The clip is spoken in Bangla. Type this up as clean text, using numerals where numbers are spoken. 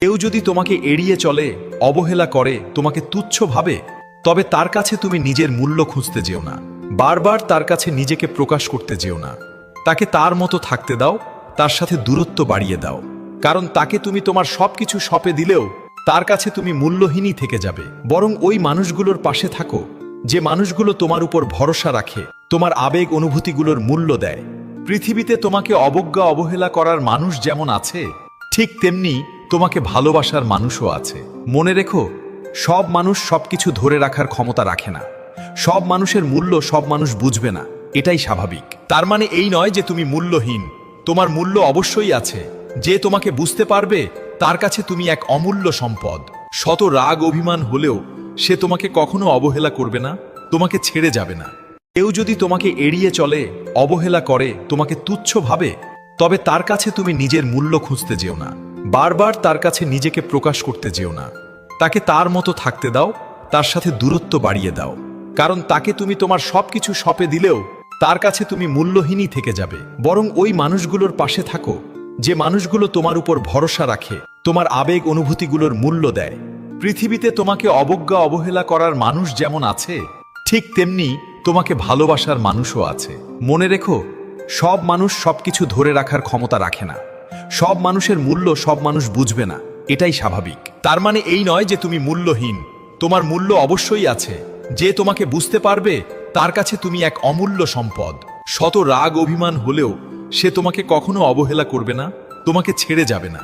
কেউ যদি তোমাকে এড়িয়ে চলে, অবহেলা করে, তোমাকে তুচ্ছ ভাবে, তবে তার কাছে তুমি নিজের মূল্য খুঁজতে যেও না। বারবার তার কাছে নিজেকে প্রকাশ করতে যেও না। তাকে তার মতো থাকতে দাও, তার সাথে দূরত্ব বাড়িয়ে দাও। কারণ তাকে তুমি তোমার সবকিছু সঁপে দিলেও তার কাছে তুমি মূল্যহীনই থেকে যাবে। বরং ওই মানুষগুলোর পাশে থাকো, যে মানুষগুলো তোমার উপর ভরসা রাখে, তোমার আবেগ অনুভূতিগুলোর মূল্য দেয়। পৃথিবীতে তোমাকে অবজ্ঞা অবহেলা করার মানুষ যেমন আছে, ঠিক তেমনি তোমাকে ভালোবাসার মানুষও আছে। মনে রেখো, সব মানুষ সবকিছু ধরে রাখার ক্ষমতা রাখে না। সব মানুষের মূল্য সব মানুষ বুঝবে না, এটাই স্বাভাবিক। তার মানে এই নয় যে তুমি মূল্যহীন। তোমার মূল্য অবশ্যই আছে। যে তোমাকে বুঝতে পারবে তার কাছে তুমি এক অমূল্য সম্পদ। শত রাগ অভিমান হলেও সে তোমাকে কখনো অবহেলা করবে না, তোমাকে ছেড়ে যাবে না। কেউ যদি তোমাকে এড়িয়ে চলে, অবহেলা করে, তোমাকে তুচ্ছ ভাবে, তবে তার কাছে তুমি নিজের মূল্য খুঁজতে যেও না। বারবার তার কাছে নিজেকে প্রকাশ করতে যেও না। তাকে তার মতো থাকতে দাও, তার সাথে দূরত্ব বাড়িয়ে দাও। কারণ তাকে তুমি তোমার সবকিছু সঁপে দিলেও তার কাছে তুমি মূল্যহীনই থেকে যাবে। বরং ওই মানুষগুলোর পাশে থাকো, যে মানুষগুলো তোমার উপর ভরসা রাখে, তোমার আবেগ অনুভূতিগুলোর মূল্য দেয়। পৃথিবীতে তোমাকে অবজ্ঞা অবহেলা করার মানুষ যেমন আছে, ঠিক তেমনি তোমাকে ভালোবাসার মানুষও আছে। মনে রেখো, সব মানুষ সবকিছু ধরে রাখার ক্ষমতা রাখে না। সব মানুষের মূল্য সব মানুষ বুঝবে না, এটাই স্বাভাবিক। তার মানে এই নয় যে তুমি মূল্যহীন। তোমার মূল্য অবশ্যই আছে। যে তোমাকে বুঝতে পারবে তার কাছে তুমি এক অমূল্য সম্পদ। শত রাগ অভিমান হলেও সে তোমাকে কখনো অবহেলা করবে না, তোমাকে ছেড়ে যাবে না।